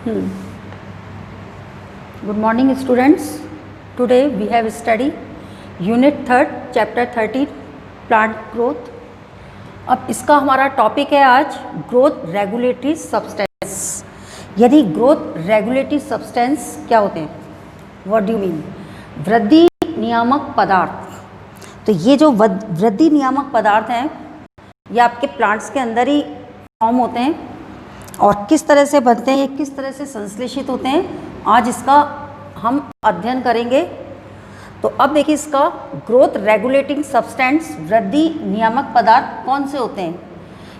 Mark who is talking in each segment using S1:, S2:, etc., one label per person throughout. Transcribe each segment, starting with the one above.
S1: Good morning students. Today we have study Unit 3 Chapter 13 Plant Growth. अब इसका हमारा topic है आज ग्रोथ रेगुलेटरी सब्सटेंस। यदि ग्रोथ रेगुलेटरी सब्सटेंस क्या होते हैं, व्हाट डू यू मीन? वृद्धि नियामक पदार्थ। तो ये जो वृद्धि नियामक पदार्थ हैं ये आपके प्लांट्स के अंदर ही फॉर्म होते हैं और किस तरह से बनते हैं, ये किस तरह से संश्लेषित होते हैं, आज इसका हम अध्ययन करेंगे। तो अब देखिए इसका ग्रोथ रेगुलेटिंग सब्सटेंस वृद्धि नियामक पदार्थ कौन से होते हैं,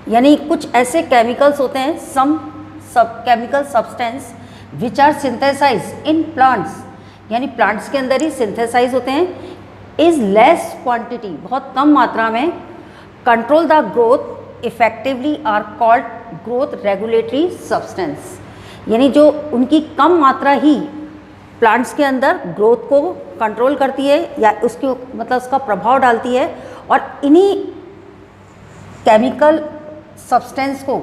S1: यानी कुछ ऐसे केमिकल्स होते हैं, सम सब chemical substance which are synthesize in plants, यानी प्लांट्स के अंदर ही सिंथेसाइज होते हैं, इज लेस क्वांटिटी, बहुत कम मात्रा में, control the growth effectively are called growth regulatory substance, यानी जो उनकी कम मात्रा ही प्लांट्स के अंदर ग्रोथ को कंट्रोल करती है या उसकी मतलब उसका प्रभाव डालती है, और इन्हीं केमिकल सब्सटेंस को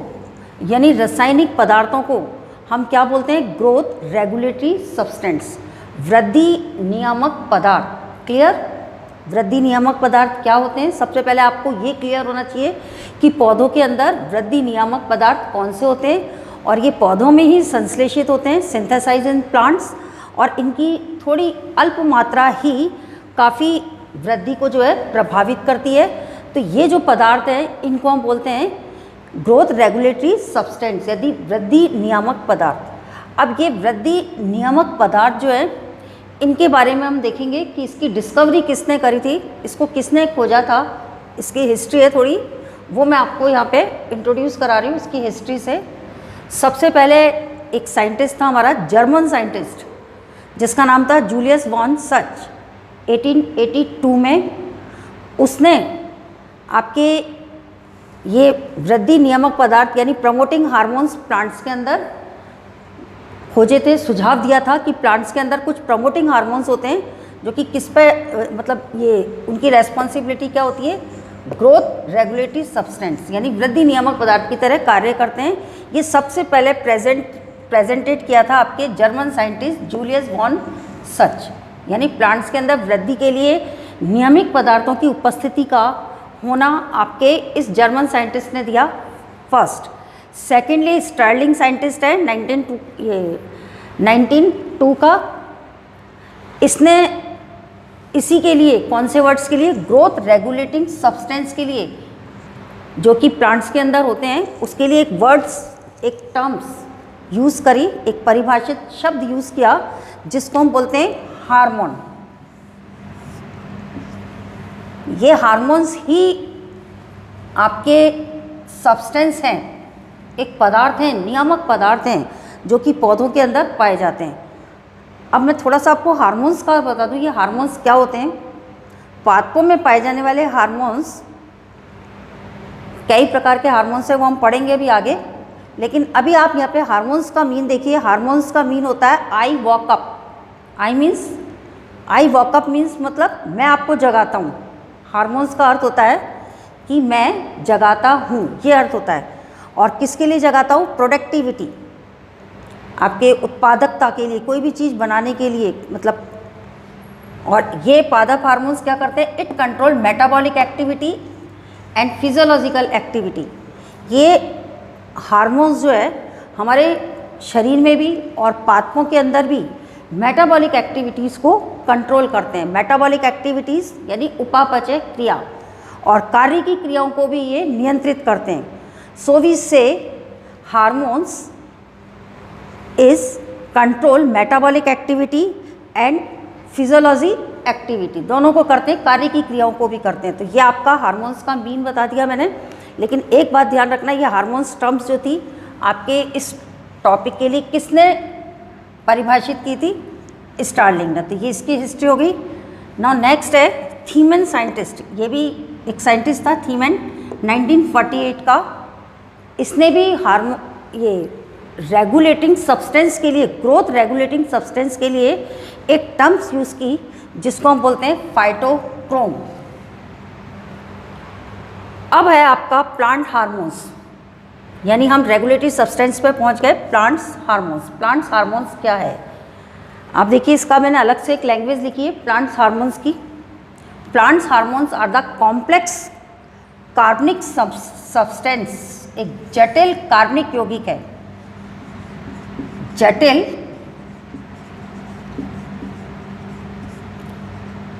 S1: यानी रासायनिक पदार्थों को हम क्या बोलते हैं? ग्रोथ रेगुलेटरी सब्सटेंस, वृद्धि नियामक पदार्थ। क्लियर? वृद्धि नियामक पदार्थ क्या होते हैं? सबसे पहले आपको ये क्लियर होना चाहिए कि पौधों के अंदर वृद्धि नियामक पदार्थ कौन से होते हैं, और ये पौधों में ही संश्लेषित होते हैं, सिंथेसाइज इन प्लांट्स, और इनकी थोड़ी अल्प मात्रा ही काफ़ी वृद्धि को जो है प्रभावित करती है। तो ये जो पदार्थ हैं इनको हम बोलते हैं ग्रोथ रेगुलेटरी सब्सटेंस, यदि वृद्धि नियामक पदार्थ। अब ये वृद्धि नियामक पदार्थ जो है इनके बारे में हम देखेंगे कि इसकी डिस्कवरी किसने करी थी, इसको किसने खोजा था, इसकी हिस्ट्री है थोड़ी, वो मैं आपको यहाँ पे इंट्रोड्यूस करा रही हूँ इसकी हिस्ट्री से। सबसे पहले एक साइंटिस्ट था हमारा, जर्मन साइंटिस्ट, जिसका नाम था जूलियस वॉन सच। 1882 में उसने आपके ये वृद्धि नियामक पदार्थ यानी प्रमोटिंग हार्मोन्स प्लांट्स के अंदर खोजे थे, सुझाव दिया था कि प्लांट्स के अंदर कुछ प्रमोटिंग हार्मोन्स होते हैं जो कि किस पे मतलब ये उनकी रेस्पॉन्सिबिलिटी क्या होती है? ग्रोथ रेगुलेटरी सब्सटेंस यानी वृद्धि नियामक पदार्थ की तरह कार्य करते हैं। ये सबसे पहले प्रेजेंटेड किया था आपके जर्मन साइंटिस्ट जूलियस वॉन सच, यानी प्लांट्स के अंदर वृद्धि के लिए नियमित पदार्थों की उपस्थिति का होना आपके इस जर्मन साइंटिस्ट ने दिया फर्स्ट। सेकेंडली स्टर्लिंग साइंटिस्ट है 1902 का, इसने इसी के लिए कौन से वर्ड्स के लिए? ग्रोथ रेगुलेटिंग सब्सटेंस के लिए, जो कि प्लांट्स के अंदर होते हैं, उसके लिए एक वर्ड्स, एक टर्म्स यूज़ करी, एक परिभाषित शब्द यूज़ किया जिसको हम बोलते हैं हार्मोन। ये हार्मोन्स ही आपके सब्सटेंस हैं, एक पदार्थ हैं, नियामक पदार्थ हैं जो कि पौधों के अंदर पाए जाते हैं। अब मैं थोड़ा सा आपको हार्मोन्स का बता दूं, ये हार्मोन्स क्या होते हैं। पादपों में पाए जाने वाले हार्मोन्स कई प्रकार के हार्मोन्स हैं, वो हम पढ़ेंगे भी आगे, लेकिन अभी आप यहाँ पे हार्मोन्स का मीन देखिए। हार्मोन्स का मीन होता है आई वॉकअप। आई वॉकअप मीन्स मतलब मैं आपको जगाता हूँ। हार्मोन्स का अर्थ होता है कि मैं जगाता हूँ, ये अर्थ होता है। और किसके लिए जगाता हूँ? प्रोडक्टिविटी, आपके उत्पादकता के लिए, कोई भी चीज़ बनाने के लिए मतलब। और ये पादप हार्मोन्स क्या करते हैं? It control metabolic activity and physiological activity. ये हार्मोन्स जो है हमारे शरीर में भी और पादपों के अंदर भी मेटाबॉलिक एक्टिविटीज़ को कंट्रोल करते हैं। मेटाबॉलिक एक्टिविटीज़ यानी उपापचय क्रिया और कार्य की क्रियाओं को भी ये नियंत्रित करते हैं। सो वी से hormones is control metabolic activity and physiology activity, दोनों को करते हैं, कार्य की क्रियाओं को भी करते हैं। तो ये आपका हार्मोन्स का मीन बता दिया मैंने, लेकिन एक बात ध्यान रखना, ये हार्मोन्स टर्म्स जो थी आपके इस टॉपिक के लिए किसने परिभाषित की थी? स्टार्लिंग ने। तो ये इसकी हिस्ट्री हो गई। नाउ नेक्स्ट है थीमन साइंटिस्ट, ये भी एक साइंटिस्ट था थीमन 1948 का। इसने भी ये रेगुलेटिंग सब्सटेंस के लिए, ग्रोथ रेगुलेटिंग सब्सटेंस के लिए एक टर्म्स यूज़ की जिसको हम बोलते हैं फाइटोक्रोम। अब है आपका प्लांट हार्मोन्स। यानी हम रेगुलेटरी सब्सटेंस पे पहुंच गए, प्लांट्स हार्मोन्स। प्लांट्स हार्मोन्स क्या है? आप देखिए, इसका मैंने अलग से एक लैंग्वेज लिखी है प्लांट्स हार्मोन्स की। Plants hormones are the complex कार्बनिक सब्सटेंस, एक जटिल कार्बनिक यौगिक है, जटिल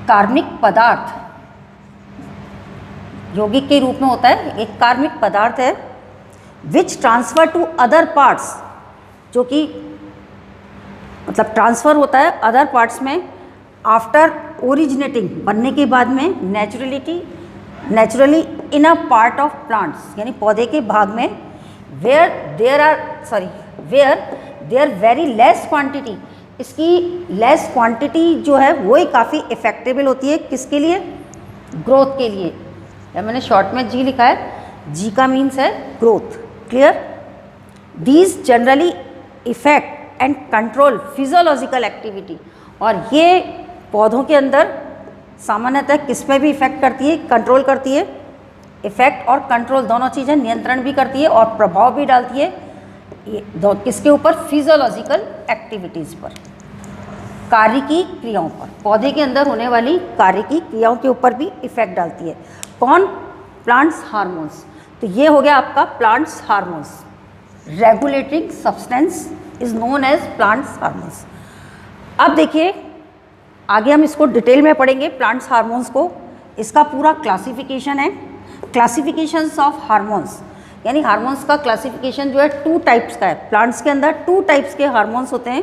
S1: कार्बनिक पदार्थ, यौगिक के रूप में होता है, एक कार्बनिक पदार्थ है, which transfer to other parts, जो कि मतलब ट्रांसफ़र होता है अदर पार्ट्स में आफ्टर ओरिजिनेटिंग, बनने के बाद में naturally in a part of plants, यानी पौधे के भाग में, where there very less quantity, इसकी लेस क्वांटिटी जो है वो ही काफ़ी इफेक्टेबल होती है, किसके लिए? ग्रोथ के लिए। या मैंने शॉर्ट में जी लिखा है, जी का मीन्स है growth. Clear? These generally effect and control physiological activity, और ये पौधों के अंदर सामान्यतः किस में भी इफेक्ट करती है? कंट्रोल करती है। इफेक्ट और कंट्रोल दोनों चीज़ें नियंत्रण भी करती है और प्रभाव भी डालती है, ये किसके ऊपर? फिजियोलॉजिकल एक्टिविटीज़ पर, कार्य की क्रियाओं पर, पौधे के अंदर होने वाली कार्य की क्रियाओं के ऊपर भी इफेक्ट डालती है। कौन? Plants hormones. तो ये हो गया आपका plants hormones. Regulating substance is known as plants hormones. अब देखिए, आगे हम इसको डिटेल में पढ़ेंगे प्लांट्स हार्मोन्स को। इसका पूरा क्लासिफिकेशन है, क्लासिफिकेशंस ऑफ हार्मोन्स, यानी हार्मोन्स का क्लासिफिकेशन जो है 2 टाइप्स का है। प्लांट्स के अंदर 2 टाइप्स के हार्मोन्स होते हैं।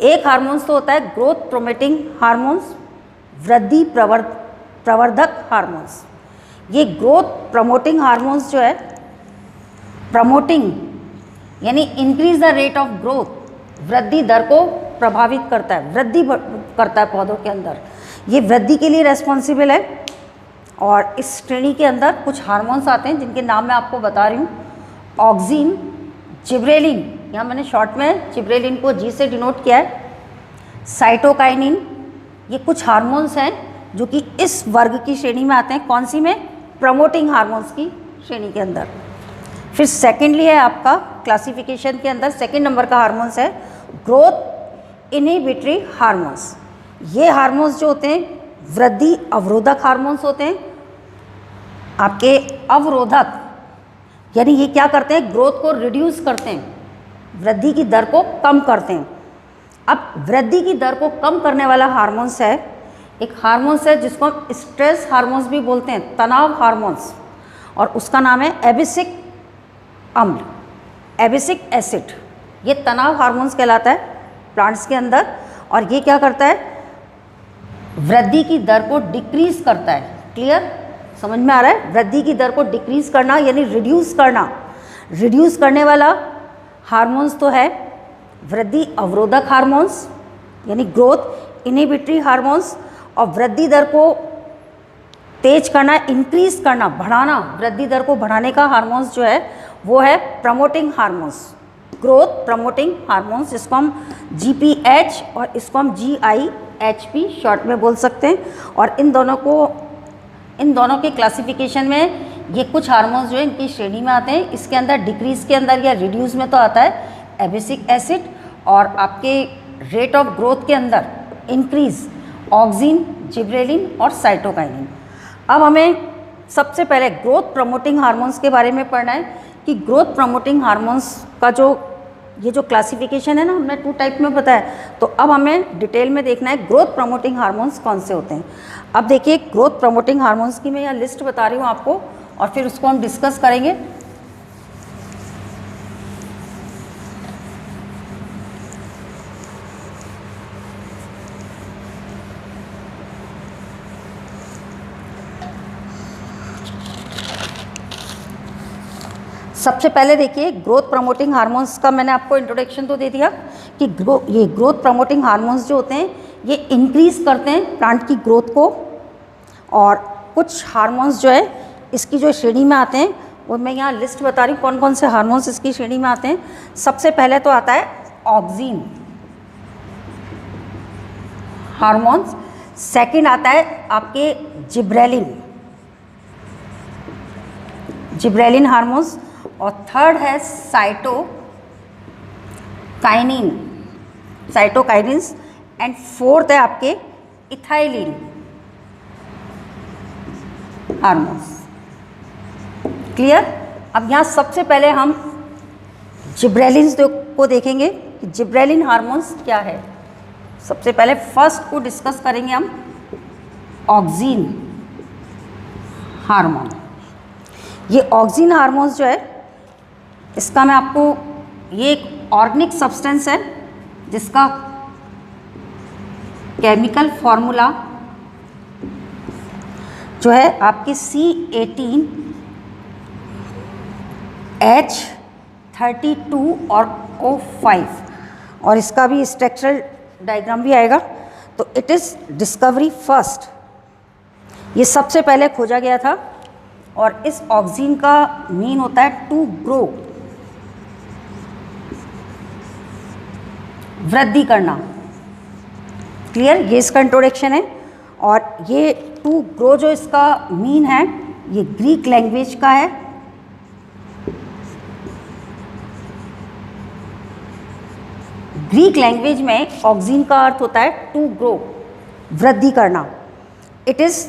S1: एक हार्मोन्स तो होता है ग्रोथ प्रोमोटिंग हार्मोन्स, वृद्धि प्रवर्धक हार्मोन्स। ये ग्रोथ प्रमोटिंग हार्मोन्स जो है, प्रमोटिंग यानी increase the rate of growth, वृद्धि दर को प्रभावित करता है, वृद्धि करता है पौधों के अंदर, ये वृद्धि के लिए रेस्पॉन्सिबल है। और इस श्रेणी के अंदर कुछ हार्मोन्स आते हैं जिनके नाम मैं आपको बता रही हूँ। ऑक्सिन, जिब्रेलिन, यहाँ मैंने शॉर्ट में जिब्रेलिन को जी से डिनोट किया है, साइटोकाइनिन, ये कुछ हार्मोन्स हैं जो कि इस वर्ग की श्रेणी में आते हैं। कौन सी में? प्रमोटिंग हार्मोन्स की श्रेणी के अंदर। फिर सेकेंडली है आपका क्लासिफिकेशन के अंदर सेकेंड नंबर का हार्मोन्स है ग्रोथ इनहिबिटरी हार्मोन्स। ये हार्मोन्स जो होते हैं वृद्धि अवरोधक हार्मोन्स होते हैं। आपके अवरोधक यानी ये क्या करते हैं? ग्रोथ को रिड्यूस करते हैं, वृद्धि की दर को कम करते हैं। अब वृद्धि की दर को कम करने वाला हार्मोन्स है, एक हार्मोन्स है जिसको हम स्ट्रेस हार्मोन्स भी बोलते हैं, तनाव हार्मोन्स, और उसका नाम है एबिसिक अम्ल, एबिसिक एसिड। ये तनाव हार्मोन्स कहलाता है प्लांट्स के अंदर, और ये क्या करता है? वृद्धि की दर को डिक्रीज करता है। क्लियर? समझ में आ रहा है? वृद्धि की दर को डिक्रीज करना यानी रिड्यूस करना। रिड्यूस करने वाला हार्मोन्स तो है वृद्धि अवरोधक हार्मोन्स यानी ग्रोथ इनहिबिटरी हार्मोन्स, और वृद्धि दर को तेज करना, इंक्रीज करना, बढ़ाना, वृद्धि दर को बढ़ाने का हार्मोन्स जो है वो है promoting hormones, growth promoting hormones, जिसको हम GPH और इसको हम GIHP शॉर्ट में बोल सकते हैं। और इन दोनों के क्लासिफिकेशन में ये कुछ हार्मोन्स जो है इनकी श्रेणी में आते हैं। इसके अंदर डिक्रीज के अंदर या रिड्यूस में तो आता है एबिसिक एसिड, और आपके रेट ऑफ ग्रोथ के अंदर इंक्रीज ऑक्सिन, जिब्रेलिन और साइटोकाइनिन। अब हमें सबसे पहले ग्रोथ प्रमोटिंग हार्मोन्स के बारे में पढ़ना है कि ग्रोथ प्रमोटिंग हार्मोन्स का ये जो क्लासिफिकेशन है ना, हमने 2 टाइप में बताया, तो अब हमें डिटेल में देखना है ग्रोथ प्रमोटिंग हार्मोन्स कौन से होते हैं। अब देखिए, ग्रोथ प्रमोटिंग हार्मोन्स की मैं यहाँ लिस्ट बता रही हूँ आपको, और फिर उसको हम डिस्कस करेंगे। सबसे पहले देखिए, ग्रोथ प्रमोटिंग हार्मोन्स का मैंने आपको इंट्रोडक्शन तो दे दिया कि ये ग्रोथ प्रमोटिंग हार्मोन्स जो होते हैं ये इंक्रीज करते हैं प्लांट की ग्रोथ को। और कुछ हार्मोन्स जो है इसकी जो श्रेणी में आते हैं वो मैं यहाँ लिस्ट बता रही हूँ कौन कौन से हार्मोन्स इसकी श्रेणी में आते हैं। सबसे पहले तो आता है ऑक्सिन हार्मोन्स, सेकंड आता है आपके जिब्रेलिन हार्मोन्स, और थर्ड है साइटोकाइनिन्स एंड फोर्थ है आपके इथाइलिन हार्मोन्स। क्लियर? अब यहाँ सबसे पहले हम जिब्रेलिन्स को देखेंगे कि जिब्रेलिन हार्मोन्स क्या है। सबसे पहले फर्स्ट को डिस्कस करेंगे हम ऑक्सिन हार्मोन। ये ऑक्सिन हार्मोन्स जो है, इसका मैं आपको, ये एक ऑर्गेनिक सब्सटेंस है जिसका केमिकल फॉर्मूला जो है आपकी C18H32 और O5, और इसका भी स्ट्रक्चरल डायग्राम भी आएगा। तो इट इज़ डिस्कवरी फर्स्ट, ये सबसे पहले खोजा गया था। और इस ऑक्सिन का मीन होता है टू ग्रो, वृद्धि करना। क्लियर? ये इसका इंट्रोडक्शन है। और ये टू ग्रो जो इसका मीन है, ये ग्रीक लैंग्वेज का है। ग्रीक लैंग्वेज में ऑक्सिन का अर्थ होता है टू ग्रो, वृद्धि करना। इट इज़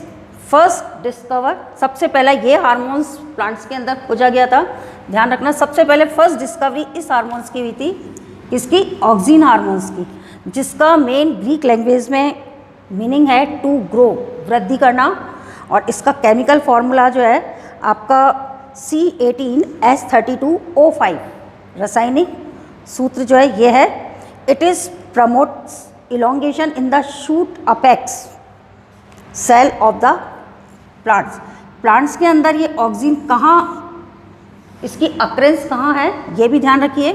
S1: फर्स्ट डिस्कवर, सबसे पहला ये हार्मोन्स प्लांट्स के अंदर खोजा गया था। ध्यान रखना, सबसे पहले फर्स्ट डिस्कवरी इस हार्मोन्स की हुई थी, इसकी ऑक्सिन हार्मोन्स की, जिसका मेन ग्रीक लैंग्वेज में मीनिंग है टू ग्रो, वृद्धि करना। और इसका केमिकल फॉर्मूला जो है आपका C18H32O5, रासायनिक सूत्र जो है ये है। It is promotes elongation in the shoot apex cell of the plants के अंदर ये ऑक्सिन कहाँ, इसकी अक्रेंस कहाँ है ये भी ध्यान रखिए।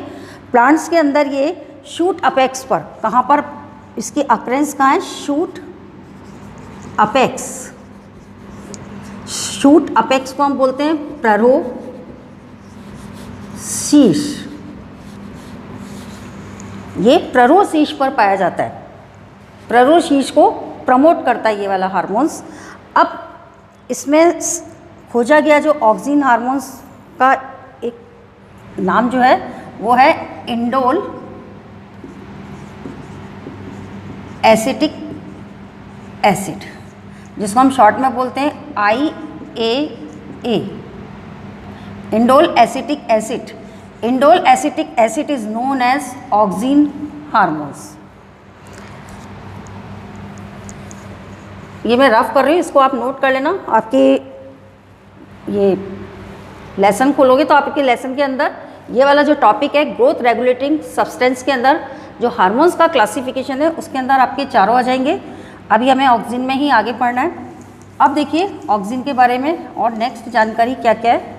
S1: प्लांट्स के अंदर ये शूट अपेक्स पर, कहाँ पर इसकी अक्रेंस कहाँ है? Shoot apex. शूट अपेक्स को हम बोलते हैं प्ररोशीश। ये प्ररोशीश पर पाया जाता है, प्ररोशीश को प्रमोट करता है ये वाला हार्मोन्स। अब इसमें खोजा गया जो ऑक्सिन हार्मोन्स का एक नाम जो है वो है इंडोल एसिटिक एसिड, जिसको हम शॉर्ट में बोलते हैं IAA, indole acetic acid. Indole acetic acid is known as auxin hormones. ये मैं रफ कर रही हूँ, इसको आप नोट कर लेना। आपके ये लेसन खोलोगे तो आपके लेसन के अंदर ये वाला जो टॉपिक है ग्रोथ रेगुलेटिंग सब्सटेंस के अंदर जो हार्मोन्स का क्लासिफिकेशन है उसके अंदर आपके चारों आ जाएंगे। अभी हमें ऑक्सिन में ही आगे पढ़ना है। अब देखिए ऑक्सिन के बारे में और नेक्स्ट जानकारी क्या क्या है।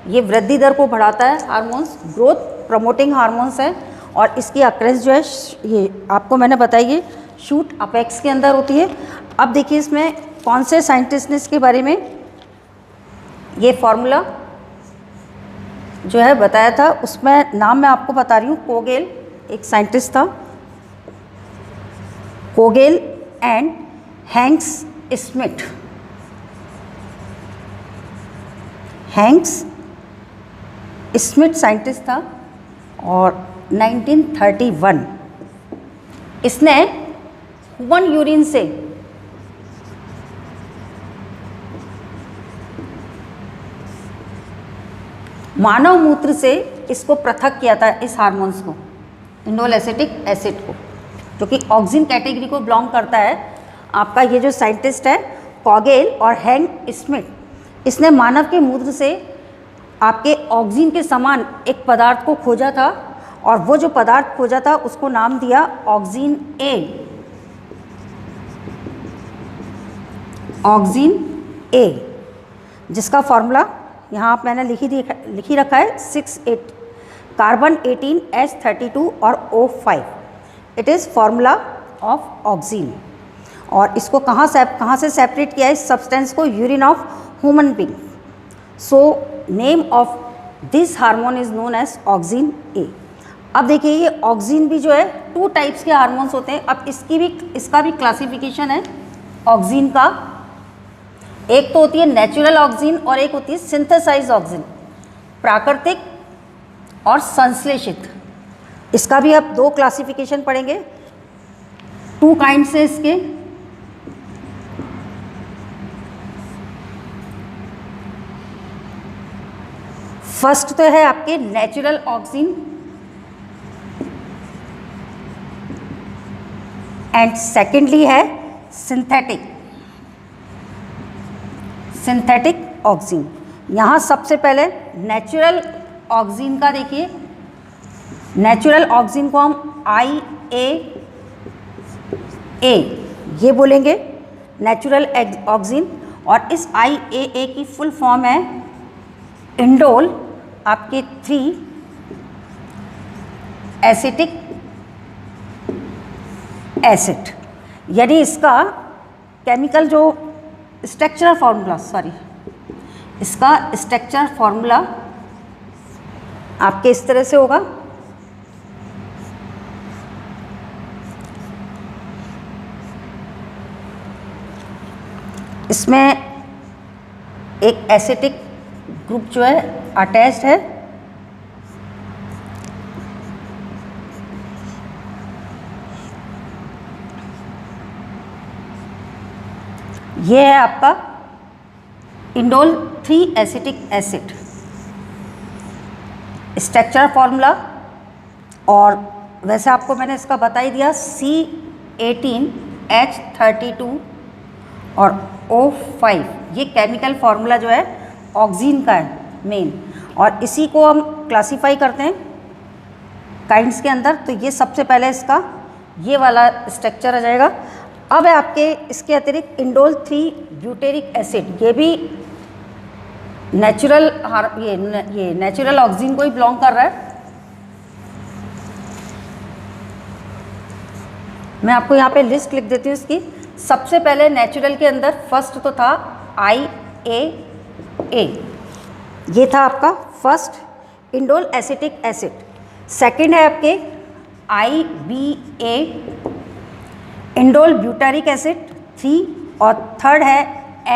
S1: ये वृद्धि दर को बढ़ाता है हार्मोन्स, ग्रोथ प्रमोटिंग हार्मोन्स है। और इसकी अक्रेंस जो है ये आपको मैंने बताई शूट अपेक्स के अंदर होती है। अब देखिए इसमें कौन से साइंटिस्ट ने इसके बारे में ये फॉर्मूला जो है बताया था, उसमें नाम मैं आपको बता रही हूँ। कोगेल एक साइंटिस्ट था, Kogl and Hanks Smith. Hanks Smith scientist था और 1931 इसने ह्यूमन यूरिन से मानव मूत्र से इसको पृथक किया था, इस हार्मोन्स को, इंडोल एसिटिक एसिड को, जो कि ऑक्सिन कैटेगरी को बिलोंग करता है। आपका ये जो साइंटिस्ट है कोगेल और हैंक स्मिथ, इसने मानव के मूत्र से आपके ऑक्सिन के समान एक पदार्थ को खोजा था और वो जो पदार्थ खोजा था उसको नाम दिया ऑक्सिन ए। ऑक्सिन ए जिसका फॉर्मूला यहाँ आप मैंने लिखी रखा है 6 कार्बन 18H32 और O5। It is formula of auxin. और इसको कहाँ से सेपरेट किया है इस सब्सटेंस को? Urine of human being. So name of this hormone is known as auxin A. अब देखिए ये ऑक्सिन भी जो है 2 टाइप्स के हार्मोन्स होते हैं। अब इसका भी क्लासिफिकेशन है ऑक्सिन का। एक तो होती है नेचुरल ऑक्सिन और एक होती है सिंथेसाइज ऑक्सिन। प्राकृतिक और संश्लेषित। इसका भी अब 2 क्लासिफिकेशन पढ़ेंगे, 2 काइंड्स है इसके। फर्स्ट तो है आपके नेचुरल ऑक्सीजन एंड सेकेंडली है सिंथेटिक ऑक्सीजन। यहाँ सबसे पहले नेचुरल ऑक्सीजन का देखिए, नेचुरल ऑक्सीजन को हम IAA ये बोलेंगे नेचुरल ऑक्सीजन, और इस IAA की फुल फॉर्म है इंडोल आपके 3 एसिटिक एसिड। यानी इसका केमिकल जो स्ट्रक्चरल फार्मूला, इसका स्ट्रक्चरल फार्मूला आपके इस तरह से होगा। इसमें एक एसिटिक ग्रुप जो है अटैच्ड है, ये है आपका indole 3 acetic acid structure formula. और वैसे आपको मैंने इसका बता ही दिया, C18H32 और O5 ये केमिकल फार्मूला जो है ऑक्सीजन का है मेन, और इसी को हम क्लासीफाई करते हैं काइंड्स के अंदर। तो ये सबसे पहले इसका ये वाला स्ट्रक्चर आ जाएगा। अब है आपके इसके अतिरिक्त इंडोल 3 ब्यूटेरिक एसिड, ये भी नेचुरल ये नेचुरल ऑक्सीजन को ही बिलोंग कर रहा है। मैं आपको यहाँ पे लिस्ट लिख देती हूँ इसकी। सबसे पहले नेचुरल के अंदर फर्स्ट तो था IAA, ये था आपका first indole acetic acid. Second है आपके IBA इंडोल ब्यूटारिक एसिड 3, और थर्ड है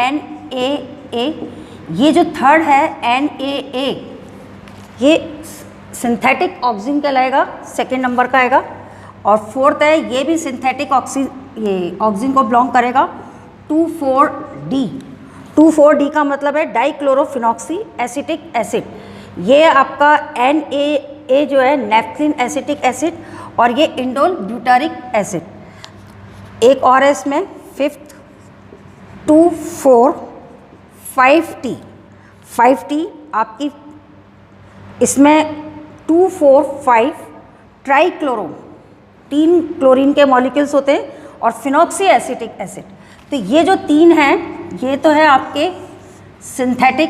S1: NAA। ये जो थर्ड है NAA ये सिंथेटिक ऑक्सीजन कहलाएगा, सेकेंड नंबर का आएगा। और फोर्थ है ये भी सिंथेटिक ऑक्सीजन, ये ऑक्सीजन को बिलोंग करेगा 2,4-D। 2,4-D का मतलब है डाइक्लोरोफिनॉक्सी एसिटिक एसिड। ये आपका NAA जो है नेफ्थलीन एसिटिक एसिड, और ये इंडोल ब्यूटारिक एसिड। एक और है इसमें फिफ्थ 2,4,5-T। 5T आपकी इसमें 2,4,5 ट्राइक्लोरो, 3 क्लोरीन के मॉलिक्यूल्स होते हैं, और फिनॉक्सी एसिटिक एसिड। तो ये जो 3 हैं ये तो है आपके सिंथेटिक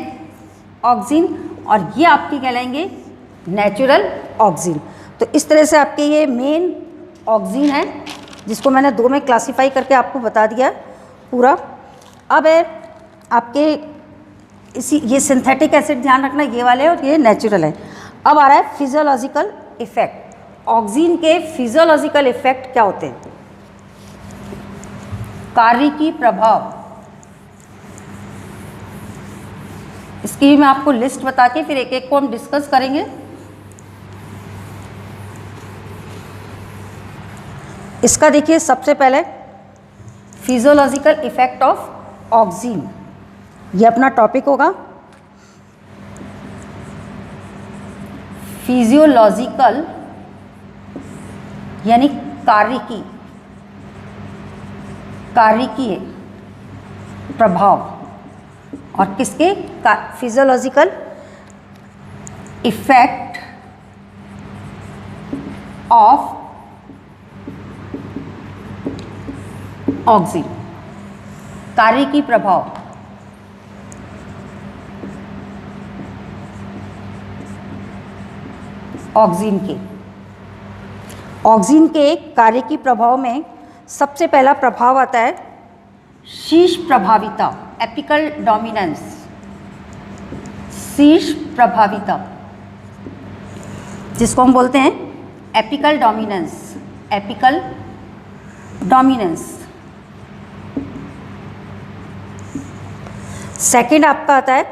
S1: ऑक्सीजन, और ये आपकी कहलाएंगे नेचुरल ऑक्सीजन। तो इस तरह से आपके ये मेन ऑक्सीजन है, जिसको मैंने 2 में क्लासीफाई करके आपको बता दिया पूरा। अब है आपके इसी ये सिंथेटिक एसिड ध्यान रखना, ये वाले, और ये नेचुरल है। अब आ रहा है फिजियोलॉजिकल इफेक्ट। ऑक्सीजन के फिजियोलॉजिकल इफेक्ट क्या होते हैं? कार्यकी प्रभाव, इसकी भी मैं आपको लिस्ट बता के फिर एक एक को हम डिस्कस करेंगे। इसका देखिए सबसे पहले फिजियोलॉजिकल इफेक्ट ऑफ ऑक्सीजन, ये अपना टॉपिक होगा। फिजियोलॉजिकल यानी कार्यकीय प्रभाव, और किसके फिजियोलॉजिकल इफेक्ट ऑफ ऑक्सीजन, कार्यकी प्रभाव। ऑक्सीजन के कार्यकी प्रभाव में सबसे पहला प्रभाव आता है शीर्ष प्रभाविता, एपिकल डोमिनेंस। शीर्ष प्रभाविता जिसको हम बोलते हैं apical dominance, apical dominance. Second आपका आता है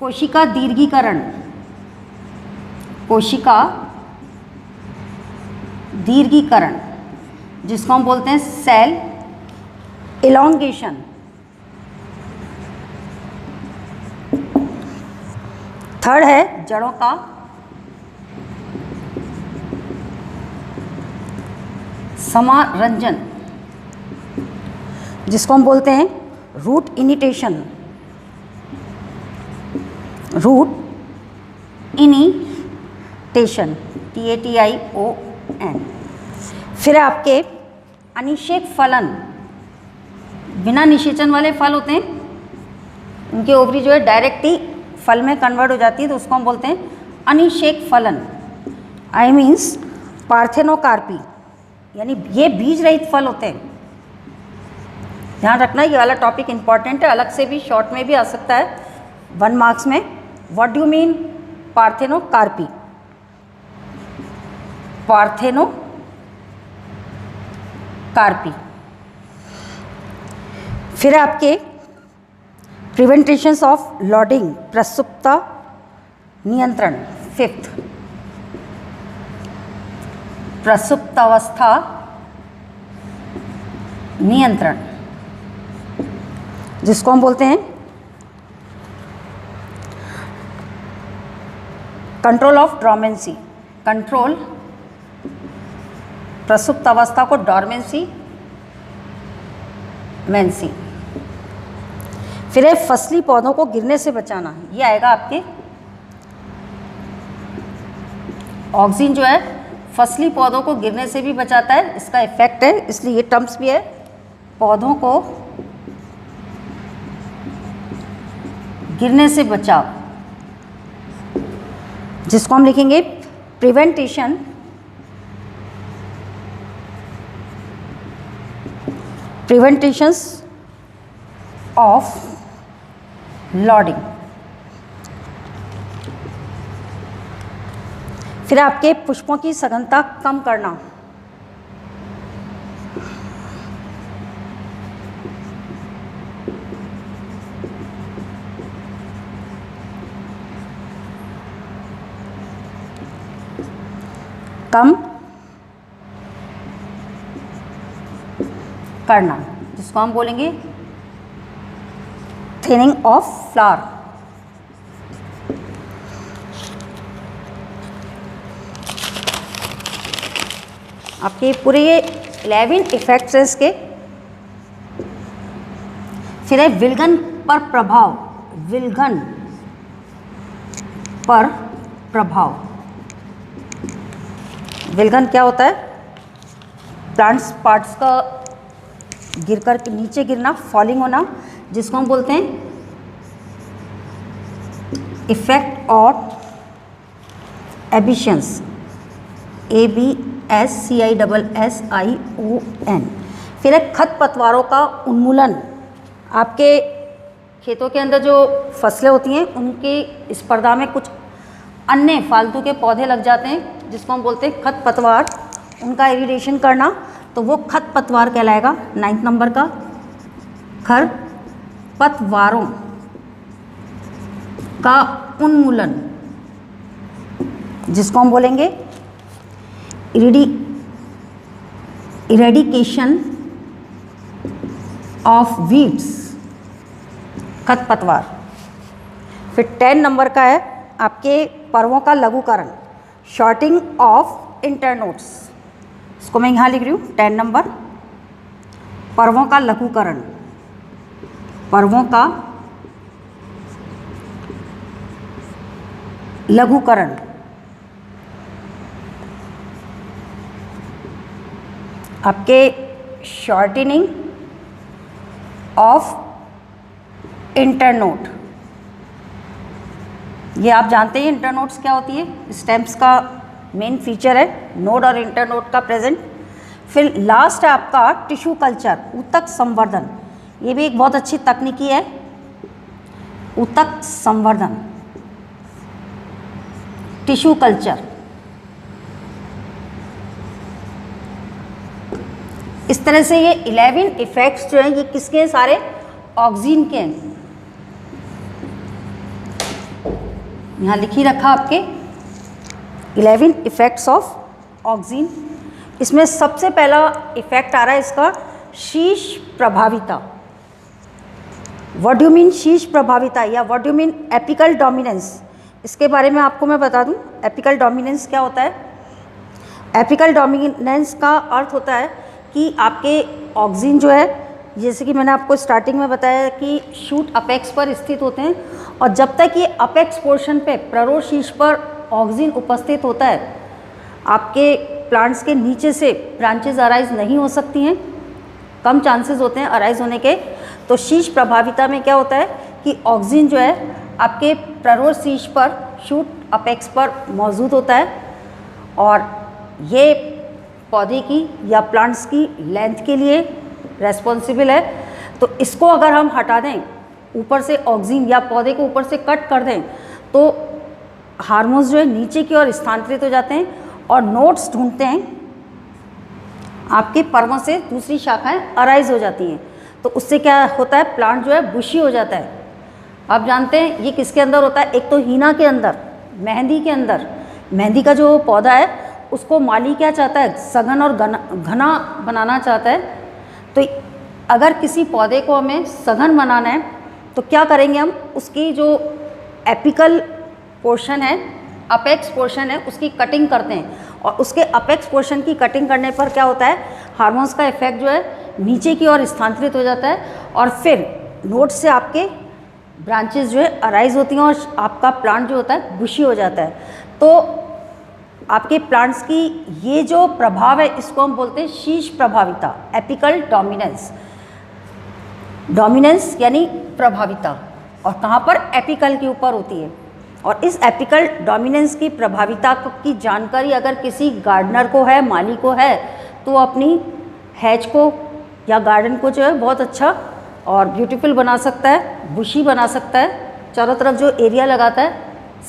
S1: कोशिका दीर्घीकरण, कोशिका दीर्घीकरण, जिसको हम बोलते हैं सेल इलॉन्गेशन। थर्ड है जड़ों का समारंजन, जिसको हम बोलते हैं रूट इनिटेशन, रूट इनिटेशन, TATION। फिर आपके अनिषेक फलन, बिना निषेचन वाले फल होते हैं, उनकी ओवरी जो है डायरेक्ट ही फल में कन्वर्ट हो जाती है, तो उसको हम बोलते हैं अनिषेक फलन। आई मीन्स पार्थेनोकार्पी, यानी ये बीज रहित फल होते हैं। ध्यान रखना, ये वाला टॉपिक इंपॉर्टेंट है, अलग से भी शॉर्ट में भी आ सकता है 1 मार्क्स में। What do mean parthenocarpy? Parthenocarpy. फिर आपके प्रिवेंटेशंस ऑफ लॉडिंग, प्रसुप्ता नियंत्रण, 5th प्रसुप्तावस्था नियंत्रण, जिसको हम बोलते हैं कंट्रोल ऑफ डॉर्मेंसी, कंट्रोल प्रसुप्त अवस्था को डॉर्मेंसी मेंसी। फिर है फसली पौधों को गिरने से बचाना, ये आएगा आपके ऑक्सीजन जो है फसली पौधों को गिरने से भी बचाता है, इसका इफेक्ट है, इसलिए ये टर्म्स भी है, पौधों को गिरने से बचाव, जिसको हम लिखेंगे प्रिवेंटेशन ऑफ लॉडिंग। फिर आपके पुष्पों की सघनता कम करना, कम करना, जिसको हम बोलेंगे थिनिंग ऑफ फ्लावर। आपके पूरे ये 11 इफेक्ट्स हैं इसके। फिर है विल्गन पर प्रभाव, विल्गन पर प्रभाव। विल्गन क्या होता है? प्लांट्स पार्ट्स का गिरकर नीचे गिरना, फॉलिंग होना, जिसको हम बोलते हैं इफेक्ट ऑफ एबिशंस, ABSCISSION। फिर एक खरपतवारों का उन्मूलन, आपके खेतों के अंदर जो फसलें होती हैं उनकी स्पर्धा में कुछ अन्य फालतू के पौधे लग जाते हैं, जिसको हम बोलते हैं खरपतवार, उनका इरिटेशन करना, तो वो खरपतवार कहलाएगा। 9th नंबर का खरपतवारों का उन्मूलन, जिसको हम बोलेंगे इरेडिकेशन ऑफ वीड्स, खरपतवार। फिर 10 नंबर का है आपके पर्वों का लघुकरण, शॉर्टिंग ऑफ इंटरनोड्स, इसको मैं यहाँ लिख रही हूँ 10 नंबर, पर्वों का लघुकरण, पर्वों का लघुकरण। आपके शॉर्टनिंग ऑफ इंटरनोड, ये आप जानते हैं इंटरनोड्स क्या होती है, स्टेम्स का मेन फीचर है नोड और इंटरनोड का प्रेजेंट। फिर लास्ट है आपका टिश्यू कल्चर, ऊतक संवर्धन, ये भी एक बहुत अच्छी तकनीकी है, ऊतक संवर्धन, टिश्यू कल्चर। इस तरह से ये 11 इफेक्ट्स जो हैं ये किसके हैं? सारे ऑक्सीजन के हैं। यहाँ लिख ही रखा आपके 11 इफेक्ट्स ऑफ ऑक्सीन। इसमें सबसे पहला इफेक्ट आ रहा है इसका शीर्ष प्रभाविता। व्हाट डू मीन शीर्ष प्रभाविता या what do mean apical dominance, इसके बारे में आपको मैं बता दूं। एपिकल डोमिनेंस क्या होता है? एपिकल डोमिनेंस का अर्थ होता है कि आपके ऑक्सीन जो है, जैसे कि मैंने आपको स्टार्टिंग में बताया कि शूट अपेक्स पर स्थित होते हैं, और जब तक ये अपेक्स पोर्शन पे प्ररोढ़ शीर्ष पर ऑक्सीन उपस्थित होता है, आपके प्लांट्स के नीचे से ब्रांचेस अराइज नहीं हो सकती हैं, कम चांसेस होते हैं अराइज होने के। तो शीर्ष प्रभाविता में क्या होता है कि ऑक्सीन जो है आपके प्ररोढ़ शीर्ष पर शूट अपेक्स पर मौजूद होता है, और ये पौधे की या प्लांट्स की लेंथ के लिए रेस्पॉन्सिबल है। तो इसको अगर हम हटा दें ऊपर से ऑक्सीन, या पौधे को ऊपर से कट कर दें, तो हार्मोन्स जो है नीचे की ओर स्थानांतरित हो जाते हैं और नोड्स ढूंढते हैं, आपके पर्वों से दूसरी शाखाएं अराइज हो जाती हैं। तो उससे क्या होता है, प्लांट जो है बुशी हो जाता है। आप जानते हैं ये किसके अंदर होता है? एक तो हीना के अंदर, मेहंदी के अंदर। मेहंदी का जो पौधा है उसको माली क्या चाहता है? सघन और घना बनाना चाहता है। तो अगर किसी पौधे को हमें सघन बनाना है तो क्या करेंगे हम? उसकी जो एपिकल पोर्शन है, अपेक्स पोर्शन है, उसकी कटिंग करते हैं, और उसके अपेक्स पोर्शन की कटिंग करने पर क्या होता है, हार्मोन्स का इफेक्ट जो है नीचे की ओर स्थानांतरित हो जाता है, और फिर नोड से आपके ब्रांचेस जो है अराइज होती हैं, और आपका प्लांट जो होता है बुशी हो जाता है। तो आपके प्लांट्स की ये जो प्रभाव है इसको हम बोलते हैं शीर्ष प्रभाविता, एपिकल डोमिनेंस। डोमिनेंस यानी प्रभाविता, और कहाँ पर? एपिकल के ऊपर होती है। और इस एपिकल डोमिनेंस की प्रभाविता की जानकारी अगर किसी गार्डनर को है, माली को है, तो अपनी हैज को या गार्डन को जो है बहुत अच्छा और ब्यूटीफुल बना सकता है, बुशी बना सकता है। चारों तरफ जो एरिया लगाता है,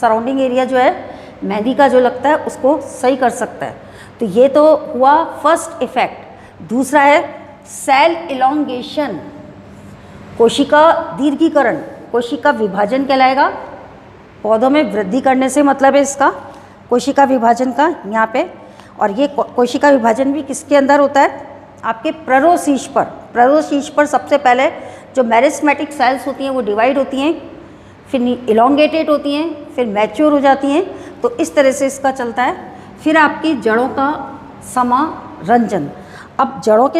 S1: सराउंडिंग एरिया जो है मेहंदी का जो लगता है, उसको सही कर सकता है। तो ये तो हुआ फर्स्ट इफेक्ट। दूसरा है सेल इलोंगेशन, कोशिका दीर्घीकरण, कोशिका विभाजन कहलाएगा। पौधों में वृद्धि करने से मतलब है इसका कोशिका विभाजन का यहाँ पे। और ये कोशिका विभाजन भी किसके अंदर होता है? आपके प्ररोढ़ शीर्ष पर। प्ररोढ़ शीर्ष पर सबसे पहले जो मेरिस्मेटिक सेल्स होती हैं वो डिवाइड होती हैं, फिर इलोंगेटेड होती हैं, फिर मैच्योर हो जाती हैं। तो इस तरह से इसका चलता है। फिर आपकी जड़ों का समारंजन। अब जड़ों के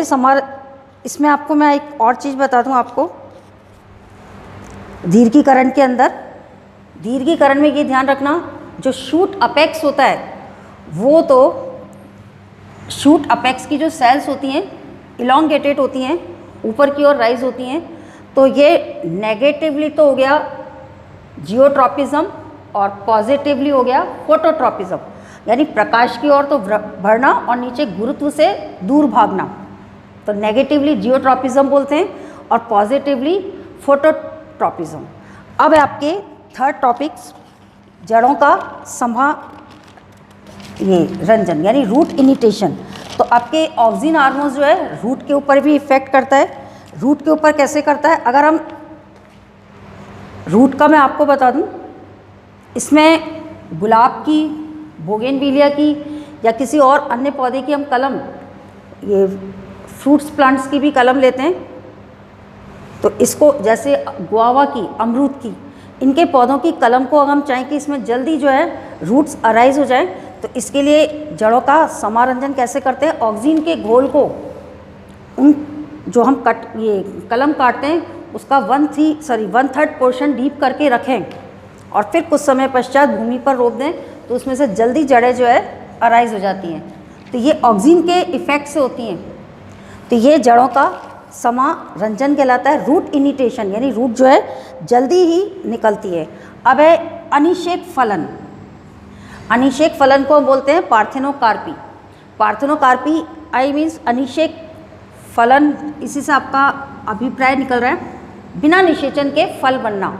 S1: इसमें आपको मैं एक और चीज़ बता दूं आपको। दीर्घीकरण के अंदर, दीर्घीकरण में ये ध्यान रखना, जो शूट अपेक्स होता है वो तो शूट अपेक्स की जो सेल्स होती हैं इलोंगेटेड होती हैं, ऊपर की ओर राइज होती हैं। तो ये नेगेटिवली तो हो गया जियोट्रॉपिज्म, और पॉजिटिवली हो गया फोटोट्रॉपिज्म, यानी प्रकाश की ओर तो बढ़ना और नीचे गुरुत्व से दूर भागना। तो नेगेटिवली जियोट्रॉपिज्म बोलते हैं और पॉजिटिवली फोटोट्रॉपिज्म। अब आपके थर्ड टॉपिक्स, जड़ों का रंजन यानी रूट इनिटेशन। तो आपके ऑक्सीन हार्मोन्स जो है रूट के ऊपर भी इफेक्ट करता है। रूट के ऊपर कैसे करता है? अगर हम रूट का मैं आपको बता दूं, इसमें गुलाब की, बोगेनविलिया की या किसी और अन्य पौधे की हम कलम, ये फ्रूट्स प्लांट्स की भी कलम लेते हैं। तो इसको जैसे गुआवा की, अमरूद की, इनके पौधों की कलम को अगर हम चाहें कि इसमें जल्दी जो है रूट्स अराइज हो जाएं, तो इसके लिए जड़ों का समारंजन कैसे करते हैं? ऑक्सीन के घोल को उन जो हम कलम काटते हैं उसका 1/3 पोर्शन डीप करके रखें, और फिर कुछ समय पश्चात भूमि पर रोप दें, तो उसमें से जल्दी जड़ें जो है अराइज हो जाती हैं। तो ये ऑक्सीन के इफेक्ट से होती हैं। तो ये जड़ों का समारंजन कहलाता है, रूट इनिटेशन, यानी रूट जो है जल्दी ही निकलती है। अब है अनिषेक फलन। अनिषेक फलन को हम बोलते हैं पार्थेनोकार्पी। पार्थेनोकार्पी आई मीन्स अनिषेक फलन, इसी से आपका अभिप्राय निकल रहा है। बिना निषेचन के फल बनना।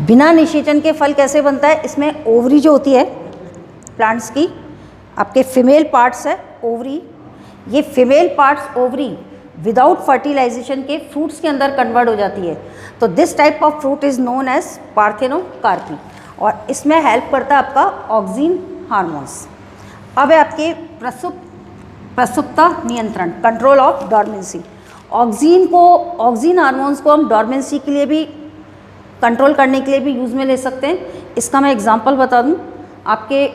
S1: बिना निषेचन के फल कैसे बनता है? इसमें ओवरी जो होती है प्लांट्स की, आपके फीमेल पार्ट्स है ओवरी, ये female parts ovary without fertilization के फ्रूट्स के अंदर कन्वर्ट हो जाती है। तो this type of fruit is known as parthenocarpy. और इसमें हेल्प करता है आपका ऑक्सीन हार्मोन्स। अब है आपके प्रसुप्ता नियंत्रण, control of dormancy. Oxygen hormones को हम डॉर्मेंसी के लिए भी कंट्रोल करने के लिए भी यूज़ में ले सकते हैं। इसका मैं एग्जांपल बता दूं, आपके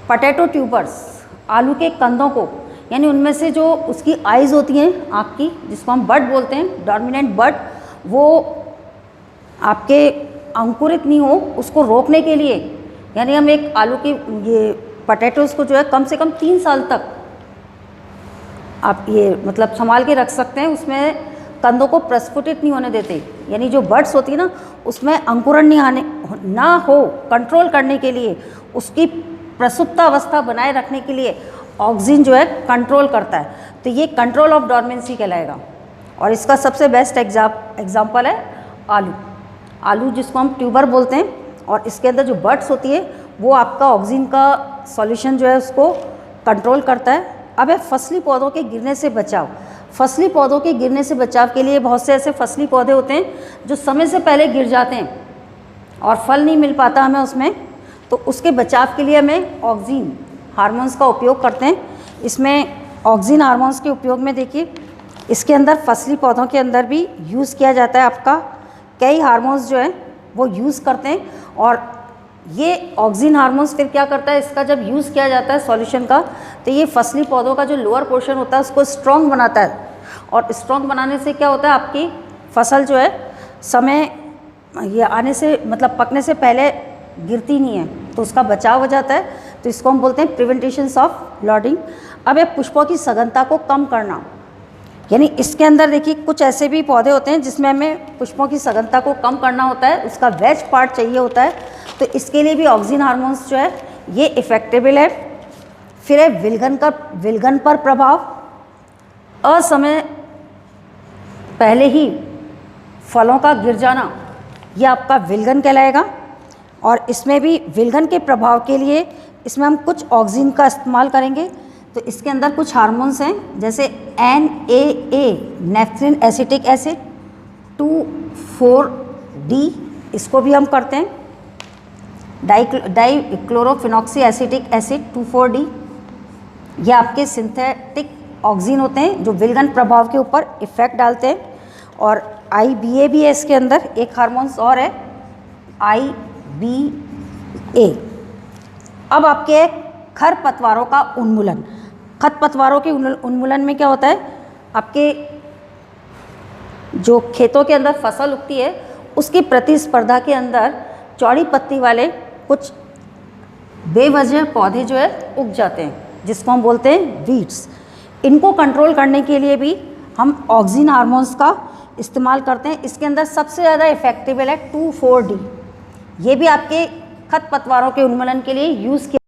S1: पोटैटो ट्यूबर्स, आलू के कंदों को, यानी उनमें से जो उसकी आइज़ होती हैं आँख की, जिसको हम बड बोलते हैं, डोमिनेंट बड, वो आपके अंकुरित नहीं हो, उसको रोकने के लिए, यानी हम एक आलू की ये पोटैटोज़ को जो है कम से कम 3 साल तक आप ये मतलब संभाल के रख सकते हैं। उसमें कंदों को प्रस्फुटित नहीं होने देते, यानी जो बड्स होती है ना, उसमें अंकुरण ना हो, कंट्रोल करने के लिए, उसकी प्रसुप्त अवस्था बनाए रखने के लिए ऑक्सीन जो है कंट्रोल करता है। तो ये कंट्रोल ऑफ डॉर्मेंसी कहलाएगा। और इसका सबसे बेस्ट एग्जाम्पल है आलू जिसको हम ट्यूबर बोलते हैं, और इसके अंदर जो बड्स होती है वो आपका ऑक्सीन का सॉल्यूशन जो है उसको कंट्रोल करता है। अब है फसली पौधों के गिरने से बचाव। फसली पौधों के गिरने से बचाव के लिए बहुत से ऐसे फसली पौधे होते हैं जो समय से पहले गिर जाते हैं और फल नहीं मिल पाता हमें उसमें, तो उसके बचाव के लिए हमें ऑक्सीन हार्मोन्स का उपयोग करते हैं। इसमें ऑक्सीन हार्मोन्स के उपयोग में देखिए, इसके अंदर फसली पौधों के अंदर भी यूज़ किया जाता है। आपका कई हार्मोन्स जो है वो यूज़ करते हैं, और ये ऑक्सीन हार्मोन्स फिर क्या करता है, इसका जब यूज़ किया जाता है सॉल्यूशन का, तो ये फसली पौधों का जो लोअर पोर्शन होता है उसको स्ट्रॉन्ग बनाता है, और स्ट्रॉन्ग बनाने से क्या होता है, आपकी फसल जो है समय ये आने से मतलब पकने से पहले गिरती नहीं है, तो उसका बचाव हो जाता है। तो इसको हम बोलते हैं प्रिवेंटेशंस ऑफ लॉडिंग। अब ये पुष्पों की सघनता को कम करना, यानी इसके अंदर देखिए कुछ ऐसे भी पौधे होते हैं जिसमें हमें पुष्पों की सघनता को कम करना होता है, उसका वेज पार्ट चाहिए होता है, तो इसके लिए भी ऑक्सीन हार्मोन्स जो है ये इफेक्टेबल है। फिर है विलगन पर प्रभाव, असमय पहले ही फलों का गिर जाना, ये आपका विलगन कहलाएगा। और इसमें भी विलगन के प्रभाव के लिए इसमें हम कुछ ऑक्सीन का इस्तेमाल करेंगे। तो इसके अंदर कुछ हार्मोन्स हैं, जैसे NAA naphthalene acetic acid, 2,4-D इसको भी हम करते हैं, डाइक्लोरोफिनॉक्सी एसिटिक एसिड 2,4-D, ये आपके सिंथेटिक ऑक्सीन होते हैं जो विलगन प्रभाव के ऊपर इफेक्ट डालते हैं। और IBA भी है इसके अंदर, एक हार्मोन्स और है IBA। अब आपके खरपतवारों का उन्मूलन। खरपतवारों के उन्मूलन में क्या होता है, आपके जो खेतों के अंदर फसल उगती है उसकी प्रतिस्पर्धा के अंदर चौड़ी पत्ती वाले कुछ बेवजह पौधे जो है उग जाते हैं, जिसको हम बोलते हैं वीड्स। इनको कंट्रोल करने के लिए भी हम ऑक्सीन हार्मोन्स का इस्तेमाल करते हैं। इसके अंदर सबसे ज़्यादा इफेक्टिव है 2,4-D, ये भी आपके खरपतवारों के उन्मूलन के लिए यूज़ किया